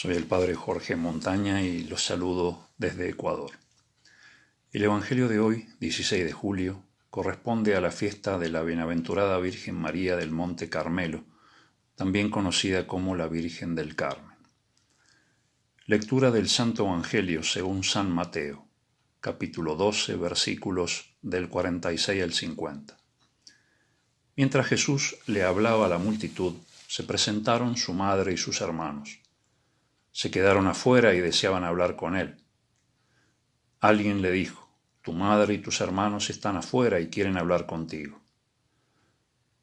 Soy el padre Jorge Montaña y los saludo desde Ecuador. El Evangelio de hoy, 16 de julio, corresponde a la fiesta de la Bienaventurada Virgen María del Monte Carmelo, también conocida como la Virgen del Carmen. Lectura del Santo Evangelio según San Mateo, capítulo 12, versículos del 46 al 50. Mientras Jesús le hablaba a la multitud, se presentaron su madre y sus hermanos. Se quedaron afuera y deseaban hablar con él. Alguien le dijo: «Tu madre y tus hermanos están afuera y quieren hablar contigo».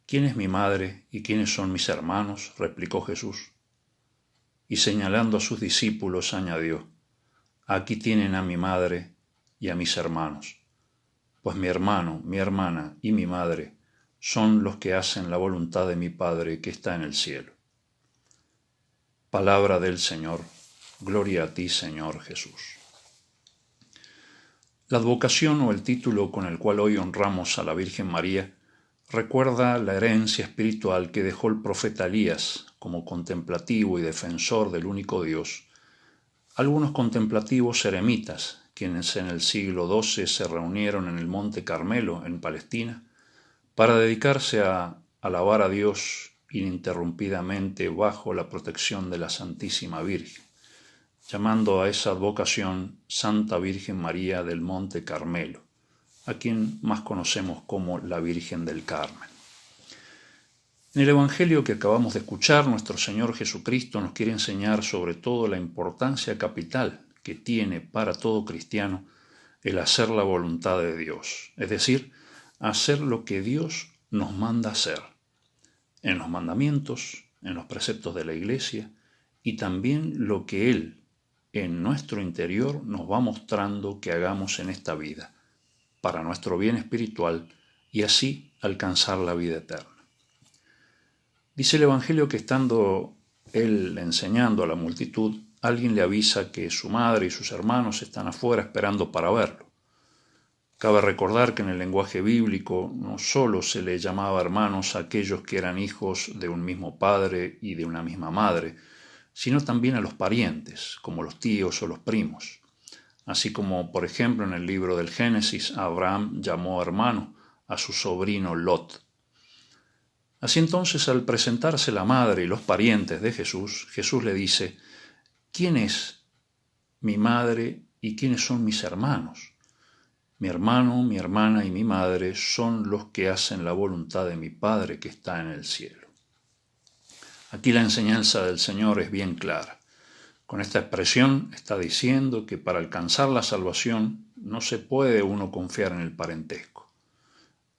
«¿Quién es mi madre y quiénes son mis hermanos?», replicó Jesús. Y señalando a sus discípulos añadió: «Aquí tienen a mi madre y a mis hermanos, pues mi hermano, mi hermana y mi madre son los que hacen la voluntad de mi Padre que está en el cielo». Palabra del Señor. Gloria a ti, Señor Jesús. La advocación o el título con el cual hoy honramos a la Virgen María recuerda la herencia espiritual que dejó el profeta Elías como contemplativo y defensor del único Dios. Algunos contemplativos eremitas, quienes en el siglo XII se reunieron en el Monte Carmelo, en Palestina, para dedicarse a alabar a Dios ininterrumpidamente bajo la protección de la Santísima Virgen, llamando a esa advocación Santa Virgen María del Monte Carmelo, a quien más conocemos como la Virgen del Carmen. En el Evangelio que acabamos de escuchar, nuestro Señor Jesucristo nos quiere enseñar sobre todo la importancia capital que tiene para todo cristiano el hacer la voluntad de Dios, es decir, hacer lo que Dios nos manda hacer, en los mandamientos, en los preceptos de la Iglesia, y también lo que Él, en nuestro interior, nos va mostrando que hagamos en esta vida, para nuestro bien espiritual y así alcanzar la vida eterna. Dice el Evangelio que estando Él enseñando a la multitud, alguien le avisa que su madre y sus hermanos están afuera esperando para verlo. Cabe recordar que en el lenguaje bíblico no solo se le llamaba hermanos a aquellos que eran hijos de un mismo padre y de una misma madre, sino también a los parientes, como los tíos o los primos. Así como, por ejemplo, en el libro del Génesis, Abraham llamó hermano a su sobrino Lot. Así entonces, al presentarse la madre y los parientes de Jesús, Jesús le dice: «¿Quién es mi madre y quiénes son mis hermanos? Mi hermano, mi hermana y mi madre son los que hacen la voluntad de mi Padre que está en el cielo». Aquí la enseñanza del Señor es bien clara. Con esta expresión está diciendo que para alcanzar la salvación no se puede uno confiar en el parentesco.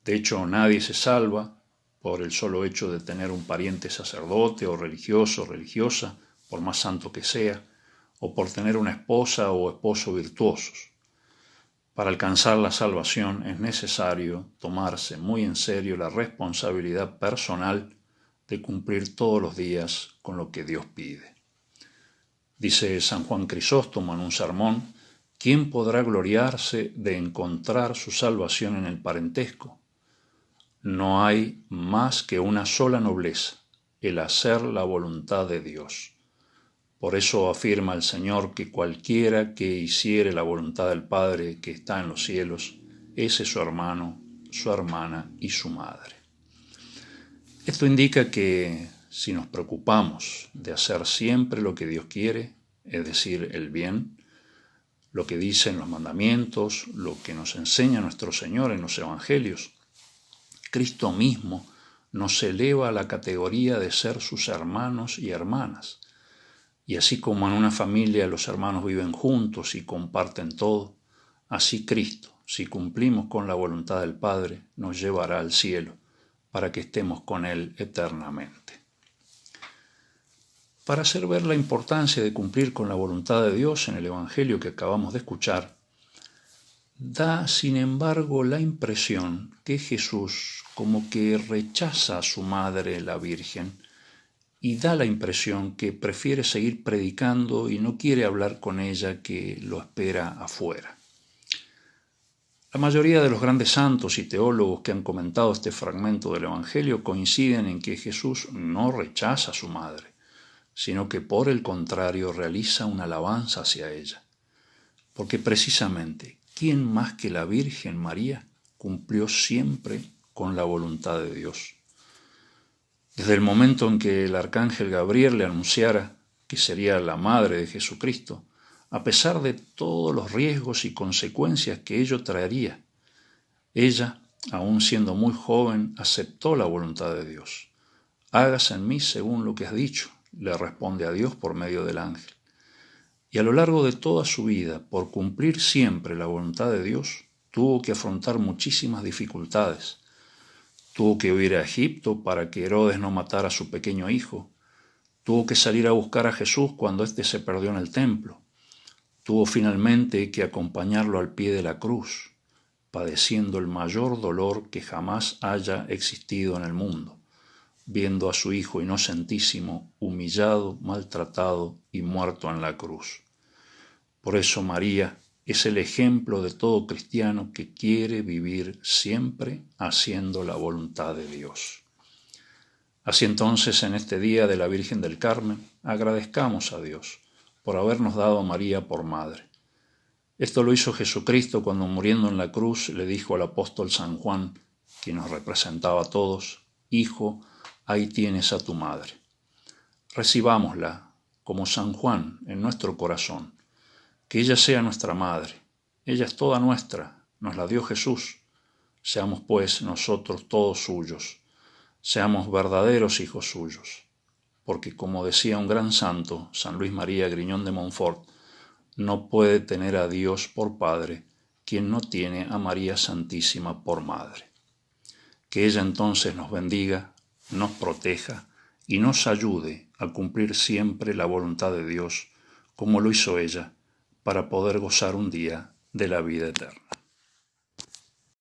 De hecho, nadie se salva por el solo hecho de tener un pariente sacerdote o religioso o religiosa, por más santo que sea, o por tener una esposa o esposo virtuosos. Para alcanzar la salvación es necesario tomarse muy en serio la responsabilidad personal de cumplir todos los días con lo que Dios pide. Dice San Juan Crisóstomo en un sermón: «¿Quién podrá gloriarse de encontrar su salvación en el parentesco? No hay más que una sola nobleza, el hacer la voluntad de Dios». Por eso afirma el Señor que cualquiera que hiciere la voluntad del Padre que está en los cielos, ese es su hermano, su hermana y su madre. Esto indica que si nos preocupamos de hacer siempre lo que Dios quiere, es decir, el bien, lo que dicen los mandamientos, lo que nos enseña nuestro Señor en los Evangelios, Cristo mismo nos eleva a la categoría de ser sus hermanos y hermanas. Y así como en una familia los hermanos viven juntos y comparten todo, así Cristo, si cumplimos con la voluntad del Padre, nos llevará al cielo para que estemos con Él eternamente. Para hacer ver la importancia de cumplir con la voluntad de Dios en el Evangelio que acabamos de escuchar, da, sin embargo, la impresión que Jesús como que rechaza a su madre, la Virgen, y da la impresión que prefiere seguir predicando y no quiere hablar con ella, que lo espera afuera. La mayoría de los grandes santos y teólogos que han comentado este fragmento del Evangelio coinciden en que Jesús no rechaza a su madre, sino que por el contrario realiza una alabanza hacia ella. Porque precisamente, ¿quién más que la Virgen María cumplió siempre con la voluntad de Dios? Desde el momento en que el arcángel Gabriel le anunciara que sería la madre de Jesucristo, a pesar de todos los riesgos y consecuencias que ello traería, ella, aun siendo muy joven, aceptó la voluntad de Dios. Hágase en mí según lo que has dicho, le responde a Dios por medio del ángel. Y a lo largo de toda su vida, por cumplir siempre la voluntad de Dios, tuvo que afrontar muchísimas dificultades. Tuvo que huir a Egipto para que Herodes no matara a su pequeño hijo. Tuvo que salir a buscar a Jesús cuando éste se perdió en el templo. Tuvo finalmente que acompañarlo al pie de la cruz, padeciendo el mayor dolor que jamás haya existido en el mundo, viendo a su Hijo inocentísimo humillado, maltratado y muerto en la cruz. Por eso María es el ejemplo de todo cristiano que quiere vivir siempre haciendo la voluntad de Dios. Así entonces, en este día de la Virgen del Carmen, agradezcamos a Dios por habernos dado a María por madre. Esto lo hizo Jesucristo cuando, muriendo en la cruz, le dijo al apóstol San Juan, quien nos representaba a todos: Hijo, ahí tienes a tu madre. Recibámosla como San Juan en nuestro corazón. Que ella sea nuestra madre. Ella es toda nuestra, nos la dio Jesús. Seamos pues nosotros todos suyos. Seamos verdaderos hijos suyos. Porque, como decía un gran santo, San Luis María Griñón de Montfort, no puede tener a Dios por Padre quien no tiene a María Santísima por Madre. Que ella entonces nos bendiga, nos proteja y nos ayude a cumplir siempre la voluntad de Dios, como lo hizo ella, para poder gozar un día de la vida eterna.